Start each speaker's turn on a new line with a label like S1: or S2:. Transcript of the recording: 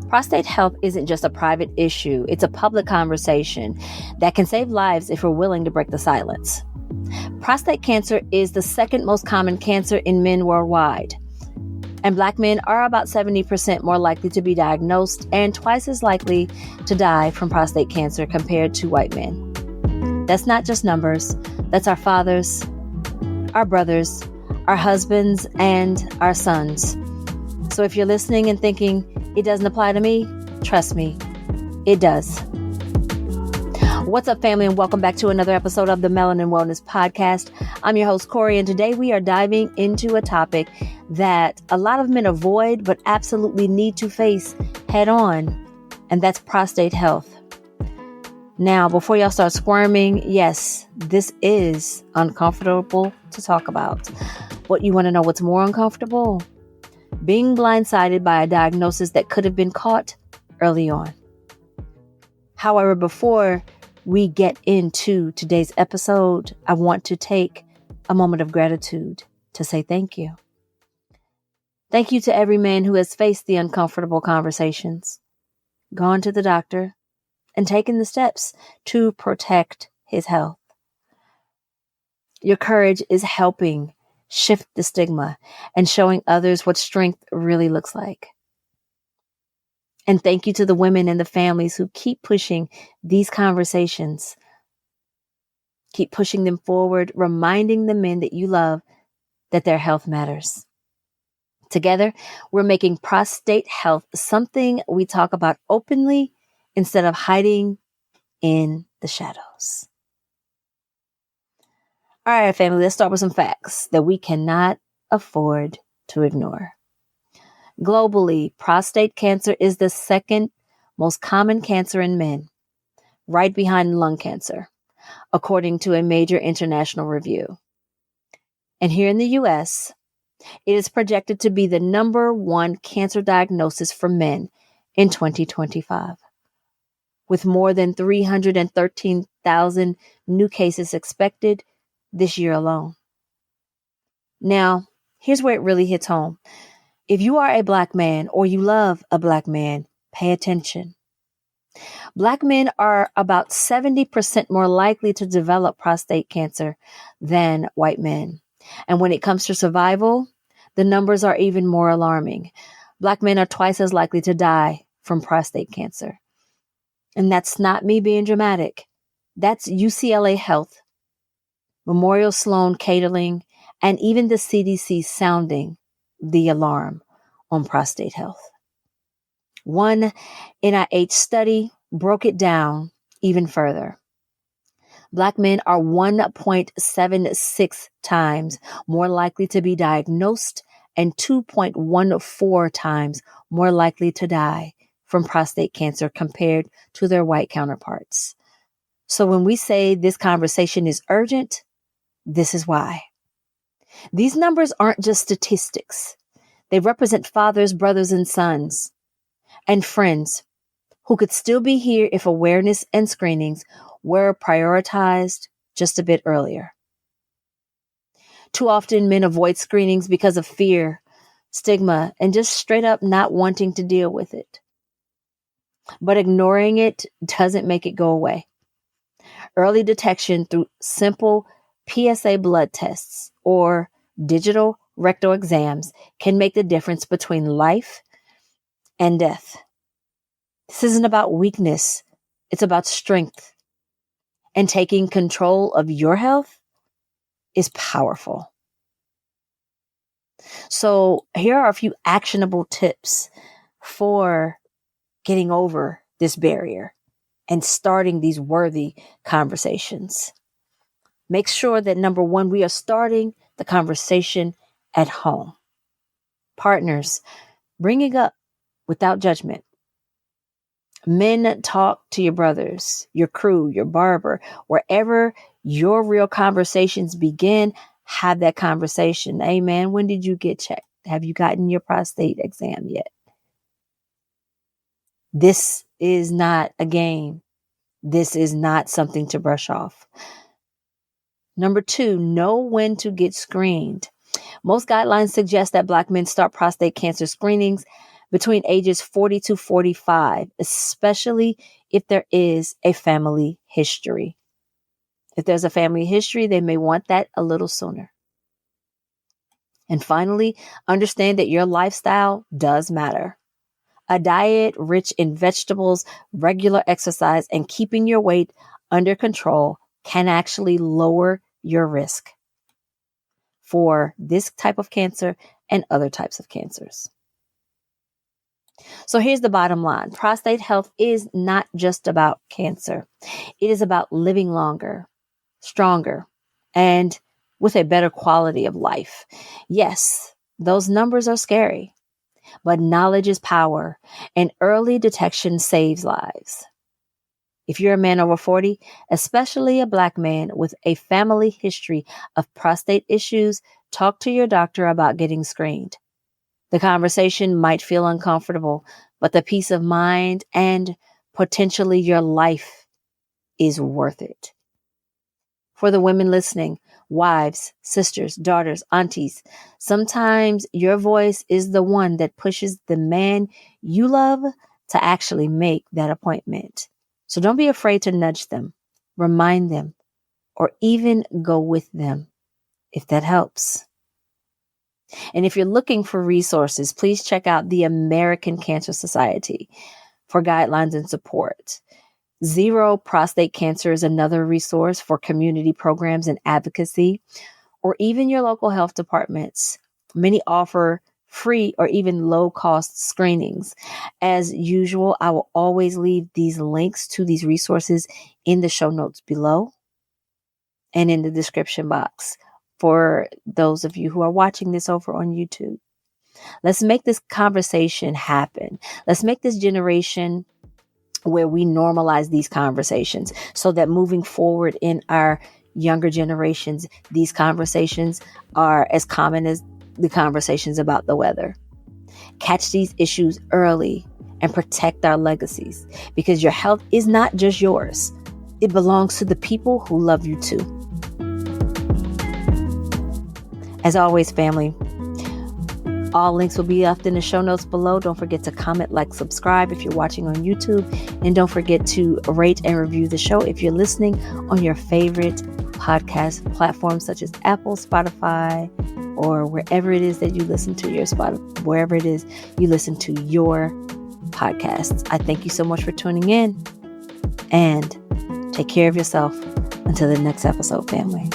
S1: Prostate health isn't just a private issue, it's a public conversation that can save lives if we're willing to break the silence. Prostate cancer is the second most common cancer in men worldwide. And Black men are about 70% more likely to be diagnosed and twice as likely to die from prostate cancer compared to white men. That's not just numbers. That's our fathers, our brothers, our husbands, and our sons. So if you're listening and thinking, it doesn't apply to me, trust me, it does. What's up, family, and welcome back to another episode of the Melanin Wellness Podcast. I'm your host, Cori, and today we are diving into a topic that a lot of men avoid but absolutely need to face head on, and that's prostate health. Now, before y'all start squirming, yes, this is uncomfortable to talk about. But you want to know what's more uncomfortable? Being blindsided by a diagnosis that could have been caught early on. However, before we get into today's episode, I want to take a moment of gratitude to say thank you. Thank you to every man who has faced the uncomfortable conversations, gone to the doctor, and taken the steps to protect his health. Your courage is helping shift the stigma and showing others what strength really looks like. And thank you to the women and the families who keep pushing these conversations. Keep pushing them forward, reminding the men that you love that their health matters. Together, we're making prostate health something we talk about openly instead of hiding in the shadows. All right, family, let's start with some facts that we cannot afford to ignore. Globally, prostate cancer is the second most common cancer in men, right behind lung cancer, according to a major international review. And here in the U.S., it is projected to be the number one cancer diagnosis for men in 2025, with more than 313,000 new cases expected this year alone. Now, here's where it really hits home. If you are a Black man or you love a Black man, pay attention. Black men are about 70% more likely to develop prostate cancer than white men. And when it comes to survival, the numbers are even more alarming. Black men are twice as likely to die from prostate cancer. And that's not me being dramatic. That's UCLA Health, Memorial Sloan Kettering, and even the CDC sounding the alarm on prostate health. One NIH study broke it down even further. Black men are 1.76 times more likely to be diagnosed and 2.14 times more likely to die from prostate cancer compared to their white counterparts. So when we say this conversation is urgent, this is why. These numbers aren't just statistics. They represent fathers, brothers, and sons, and friends who could still be here if awareness and screenings were prioritized just a bit earlier. Too often, men avoid screenings because of fear, stigma, and just straight up not wanting to deal with it. But ignoring it doesn't make it go away. Early detection through simple PSA blood tests or digital rectal exams can make the difference between life and death. This isn't about weakness. It's about strength. And taking control of your health is powerful. So here are a few actionable tips for getting over this barrier and starting these worthy conversations. Make sure that number one, we are starting the conversation at home. Partners, bring it up without judgment. Men, talk to your brothers, your crew, your barber, wherever your real conversations begin, have that conversation. Hey man, when did you get checked? Have you gotten your prostate exam yet? This is not a game. This is not something to brush off. Number two, know when to get screened. Most guidelines suggest that Black men start prostate cancer screenings between ages 40 to 45, especially if there is a family history. If there's a family history, they may want that a little sooner. And finally, understand that your lifestyle does matter. A diet rich in vegetables, regular exercise, and keeping your weight under control can actually lower your risk for this type of cancer and other types of cancers. So here's the bottom line. Prostate health is not just about cancer. It is about living longer, stronger, and with a better quality of life. Yes, those numbers are scary, but knowledge is power, and early detection saves lives. If you're a man over 40, especially a Black man with a family history of prostate issues, talk to your doctor about getting screened. The conversation might feel uncomfortable, but the peace of mind and potentially your life is worth it. For the women listening, wives, sisters, daughters, aunties, sometimes your voice is the one that pushes the man you love to actually make that appointment. So don't be afraid to nudge them, remind them, or even go with them if that helps. And if you're looking for resources, please check out the American Cancer Society for guidelines and support. Zero Prostate Cancer is another resource for community programs and advocacy, or even your local health departments. Many offer free or even low-cost screenings. As usual, I will always leave these links to these resources in the show notes below and in the description box for those of you who are watching this over on YouTube. Let's make this conversation happen. Let's make this generation where we normalize these conversations so that moving forward in our younger generations, these conversations are as common as the conversations about the weather. Catch these issues early and protect our legacies, because your health is not just yours. It belongs to the people who love you too. As always, family, all links will be left in the show notes below. Don't forget to comment, like, subscribe if you're watching on YouTube. And don't forget to rate and review the show if you're listening on your favorite podcast platforms such as Apple, Spotify, or wherever it is that you listen to your wherever it is you listen to your podcasts. I thank you so much for tuning in, and take care of yourself until the next episode, family.